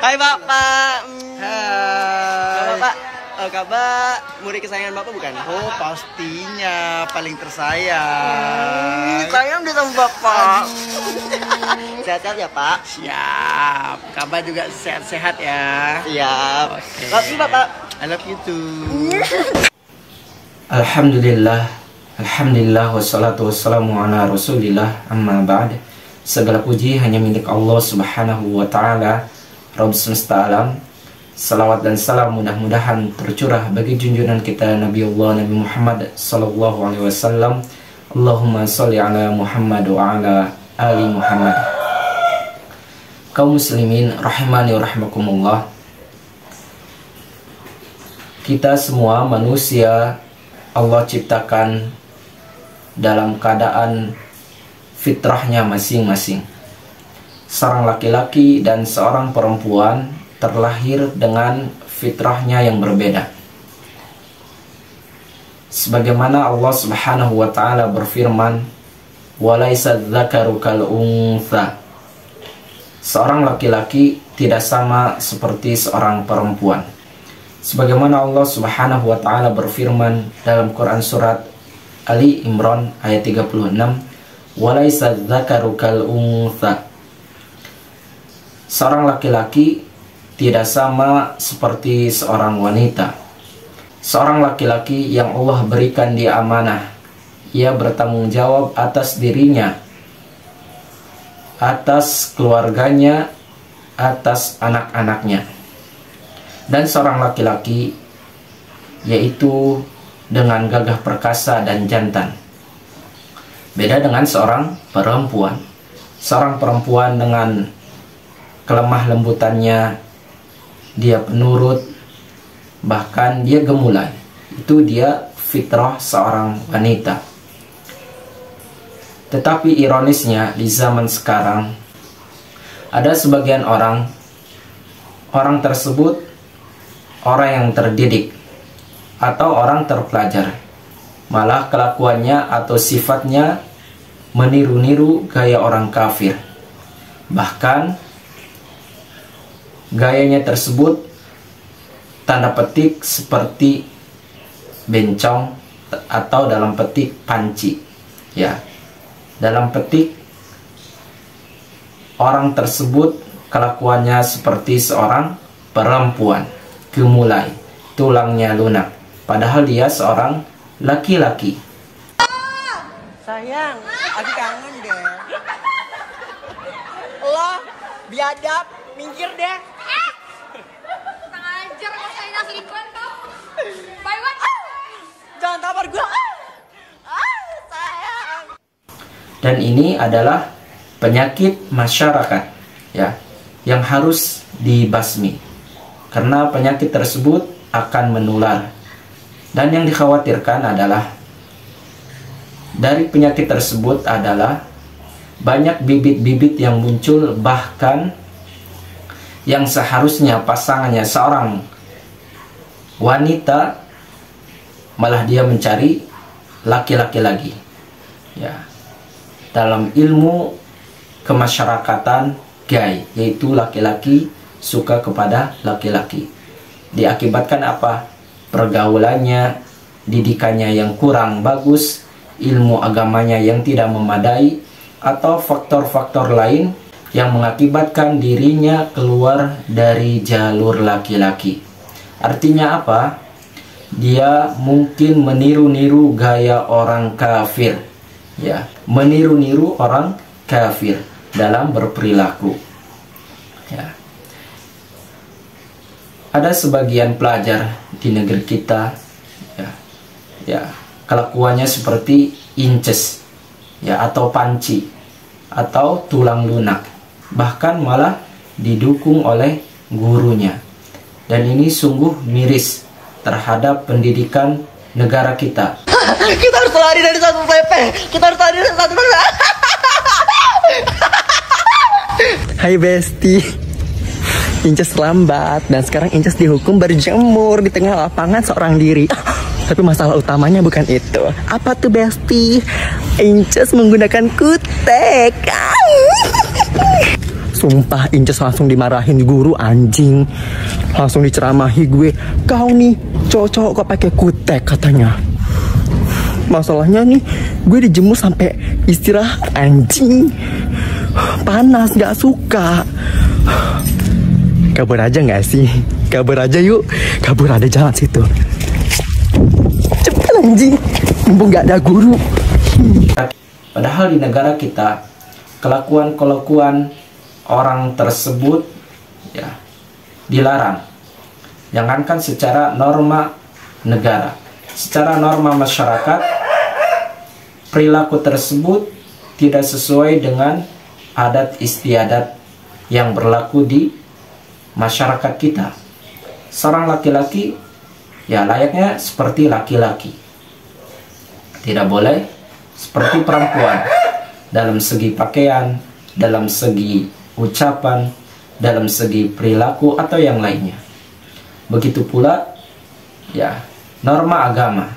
Hai Bapak. Hai. Bapak, Kakak murid kesayangan Bapak bukan? Oh pastinya paling tersayang. Sayang dia sama Bapak. Sehat-sehat ya Pak? Siap. Kabar juga sehat-sehat ya. Siap. Oke. Love you Bapak. I love you too. Alhamdulillah, Alhamdulillah, wassalatu wassalamu ala rasulillah, amma ba'd. Segala puji hanya milik Allah subhanahu wa ta'ala, Rabb semesta alam. Salawat dan salam mudah-mudahan tercurah bagi junjungan kita Nabi Allah Nabi Muhammad sallallahu alaihi wasallam. Allahumma sholli ala Muhammad wa ala ali Muhammad. Kaum muslimin rahimani wa rahimakumullah. Kita semua manusia Allah ciptakan dalam keadaan fitrahnya masing-masing. Seorang laki-laki dan seorang perempuan terlahir dengan fitrahnya yang berbeda. Sebagaimana Allah Subhanahu wa taala berfirman, "Walaisa dzakaru kal untha." Seorang laki-laki tidak sama seperti seorang perempuan. Sebagaimana Allah Subhanahu wa taala berfirman dalam Quran surat Ali Imran ayat 36, "Walaisa dzakaru kal untha." Seorang laki-laki tidak sama seperti seorang wanita. Seorang laki-laki yang Allah berikan dia amanah, ia bertanggung jawab atas dirinya, atas keluarganya, atas anak-anaknya. Dan seorang laki-laki yaitu dengan gagah perkasa dan jantan. Beda dengan seorang perempuan. Seorang perempuan dengan kelemah lembutannya, dia penurut, bahkan dia gemulai. Itu dia fitrah seorang wanita. Tetapi ironisnya di zaman sekarang ada sebagian orang tersebut orang yang terdidik atau orang terpelajar, malah kelakuannya atau sifatnya meniru-niru gaya orang kafir. Bahkan gayanya tersebut tanda petik seperti bencong atau dalam petik panci. Ya, dalam petik orang tersebut kelakuannya seperti seorang perempuan, gemulai, tulangnya lunak, padahal dia seorang laki-laki. Sayang, aku kangen deh. Lo biadab, minggir deh. Ajar kok saya selingkuhan kau. Baywan. Jangan tampar gue. Sayang. Dan ini adalah penyakit masyarakat, ya, yang harus dibasmi. Karena penyakit tersebut akan menular. Dan yang dikhawatirkan adalah dari penyakit tersebut adalah banyak bibit-bibit yang muncul, bahkan yang seharusnya pasangannya seorang wanita malah dia mencari laki-laki lagi. Ya. Dalam ilmu kemasyarakatan gay, yaitu laki-laki suka kepada laki-laki. Diakibatkan apa? Pergaulannya, didikannya yang kurang bagus, ilmu agamanya yang tidak memadai, atau faktor-faktor lain yang mengakibatkan dirinya keluar dari jalur laki-laki. Artinya apa? Dia mungkin meniru-niru gaya orang kafir, ya, meniru-niru orang kafir dalam berperilaku. Ya. Ada sebagian pelajar di negeri kita, ya, kelakuannya seperti inces, ya, atau panci, atau tulang lunak, bahkan malah didukung oleh gurunya. Dan ini sungguh miris terhadap pendidikan negara kita. Kita harus lari dari satu PP. Kita harus lari dari satu PP. Hai Besti. Inces lambat dan sekarang Inces dihukum berjemur di tengah lapangan seorang diri. Tapi masalah utamanya bukan itu. Apa tuh Besti? Inces menggunakan kutek. Sumpah Inces langsung dimarahin guru anjing. Langsung diceramahi gue. Kau nih cowok-cowok kok pakai kutek katanya. Masalahnya nih gue dijemur sampai istirahat anjing. Panas gak suka. Kabur aja gak sih? Kabur aja yuk. Kabur, ada jalan situ. Cepet anjing. Mumpung gak ada guru. Padahal di negara kita kelakuan orang tersebut ya dilarang. Jangankan secara norma negara, secara norma masyarakat, perilaku tersebut tidak sesuai dengan adat istiadat yang berlaku di masyarakat kita. Seorang laki-laki ya layaknya seperti laki-laki, tidak boleh seperti perempuan dalam segi pakaian, dalam segi ucapan, dalam segi perilaku atau yang lainnya. Begitu pula ya norma agama,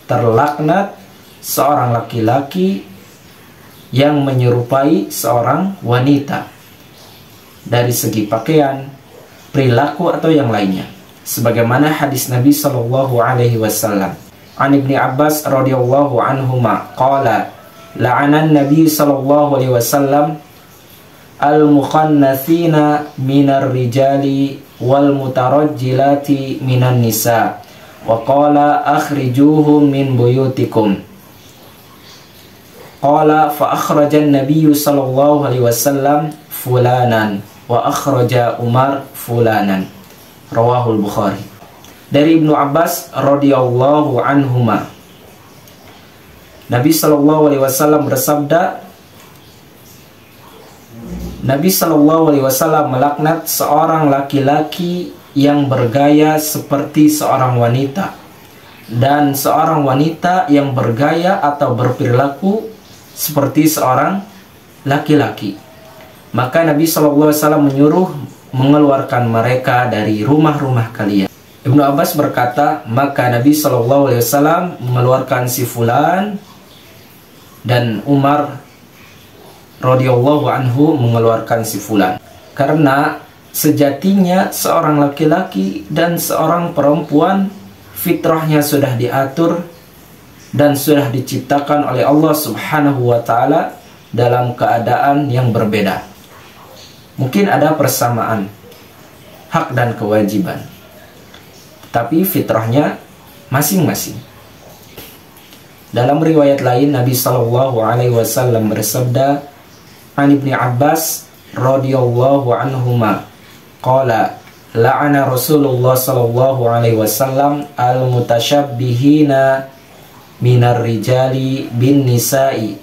terlaknat seorang laki-laki yang menyerupai seorang wanita dari segi pakaian, perilaku atau yang lainnya. Sebagaimana hadis Nabi sallallahu alaihi wasallam, An Ibni Abbas radhiyallahu anhuma qala la'ana Nabi sallallahu alaihi wasallam al-mukhannathina minar rijali wal mutarajjilati minan nisa wa qala akhrijuhum min buyutikum. Qala fa akhraja an-nabiy sallallahu alaihi wasallam fulanan wa akhraja Umar fulanan. Rawahul Bukhari. Dari Ibnu Abbas radhiyallahu anhuma, Nabi sallallahu alaihi wasallam bersabda, Nabi sallallahu alaihi wasallam melaknat seorang laki-laki yang bergaya seperti seorang wanita dan seorang wanita yang bergaya atau berperilaku seperti seorang laki-laki. Maka Nabi sallallahu alaihi wasallam menyuruh mengeluarkan mereka dari rumah-rumah kalian. Ibnu Abbas berkata, maka Nabi sallallahu alaihi wasallam mengeluarkan si fulan dan Umar radhiyallahu anhu mengeluarkan si fulan. Karena sejatinya seorang laki-laki dan seorang perempuan fitrahnya sudah diatur dan sudah diciptakan oleh Allah Subhanahu wa taala dalam keadaan yang berbeda. Mungkin ada persamaan hak dan kewajiban, tapi fitrahnya masing-masing. Dalam riwayat lain Nabi sallallahu alaihi wasallam bersabda, An Ibni Abbas radhiyallahu anhuma qala la'ana Rasulullah sallallahu alaihi wasallam al-mutasyabbihina minar rijali bin nisa'i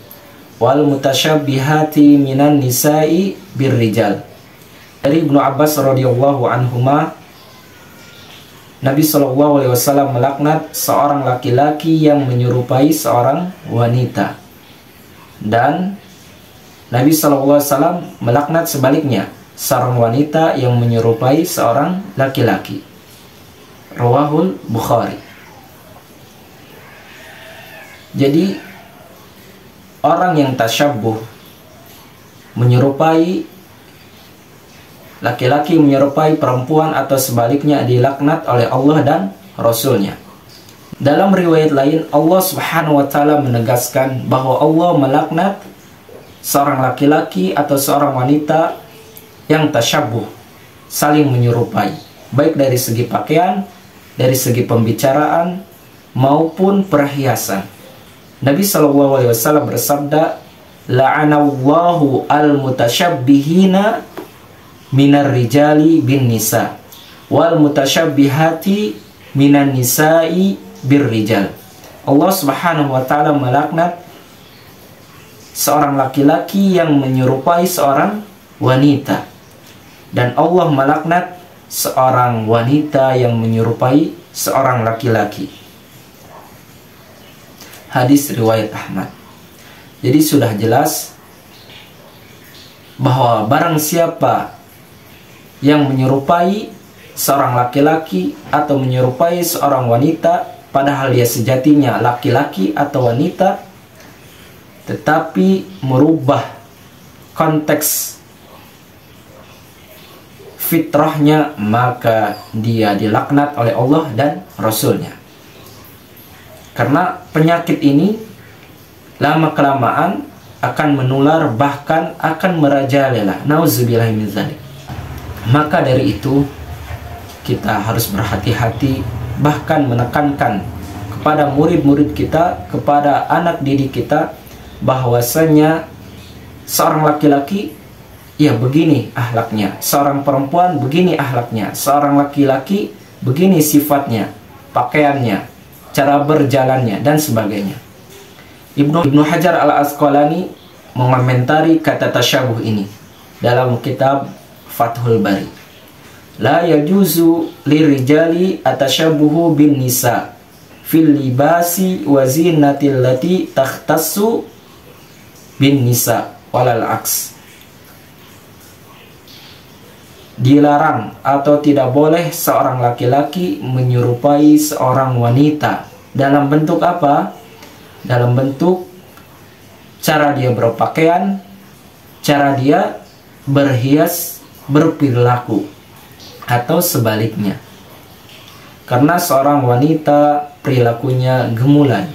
wal mutasyabbihati minan nisa'i bir rijal. Dari Ibnu Abbas radhiyallahu anhuma, Nabi sallallahu alaihi wasallam melaknat seorang laki-laki yang menyerupai seorang wanita, dan Nabi sallallahu alaihi wasallam melaknat sebaliknya, seorang wanita yang menyerupai seorang laki-laki. Rawahul Bukhari. Jadi orang yang tasyabbuh, menyerupai laki-laki menyerupai perempuan atau sebaliknya, dilaknat oleh Allah dan Rasulnya. Dalam riwayat lain Allah Subhanahu wa taala menegaskan bahwa Allah melaknat seorang laki-laki atau seorang wanita yang tasyabbuh, saling menyerupai, baik dari segi pakaian, dari segi pembicaraan maupun perhiasan. Nabi sallallahu alaihi wasallam bersabda, la'anallahu al-mutasyabbihina minar rijali bin nisa wal mutasyabbihati minan nisa'i bir rijal. Allah Subhanahu wa taala melaknat seorang laki-laki yang menyerupai seorang wanita, dan Allah melaknat seorang wanita yang menyerupai seorang laki-laki. Hadis riwayat Ahmad. Jadi sudah jelas bahwa barang siapa yang menyerupai seorang laki-laki atau menyerupai seorang wanita, padahal dia sejatinya laki-laki atau wanita, tetapi merubah konteks fitrahnya, maka dia dilaknat oleh Allah dan Rasulnya. Karena penyakit ini lama kelamaan akan menular, bahkan akan merajalela. Nauzubillahi min dzalik. Maka dari itu kita harus berhati-hati, bahkan menekankan kepada murid-murid kita, kepada anak didik kita, bahwasanya seorang laki-laki ya begini akhlaknya, seorang perempuan begini akhlaknya, seorang laki-laki begini sifatnya, pakaiannya, cara berjalannya, dan sebagainya. Ibnu Hajar al-Asqalani mengomentari kata tasyabuh ini dalam kitab Fathul Bari. La yajuzu lirijali atasyabuhu bin nisa fil libasi wa zinatil lati takhtassu bin nisa walal aks. Dilarang atau tidak boleh seorang laki-laki menyerupai seorang wanita. Dalam bentuk apa? Dalam bentuk cara dia berpakaian, cara dia berhias, berperilaku, atau sebaliknya. Karena seorang wanita perilakunya gemulan,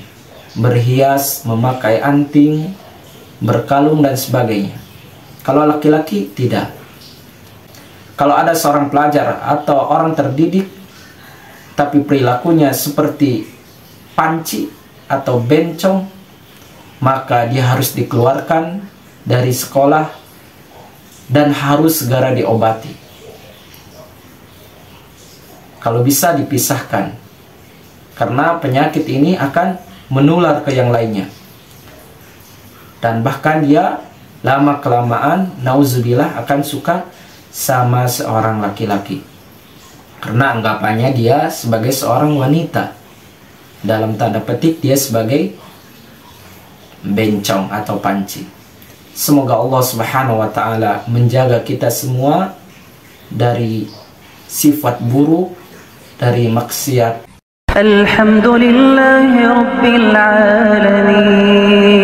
berhias, memakai anting, berkalung, dan sebagainya. Kalau laki-laki tidak. Kalau ada seorang pelajar atau orang terdidik tapi perilakunya seperti panci atau bencong, maka dia harus dikeluarkan dari sekolah dan harus segera diobati. Kalau bisa dipisahkan, karena penyakit ini akan menular ke yang lainnya. Dan bahkan dia lama kelamaan, nauzubillah, akan suka sama seorang laki-laki, karena anggapannya dia sebagai seorang wanita. Dalam tanda petik dia sebagai bencong atau panci. Semoga Allah Subhanahu wa ta'ala menjaga kita semua dari sifat buruk, dari maksiat. Alhamdulillahi Rabbil Alamin.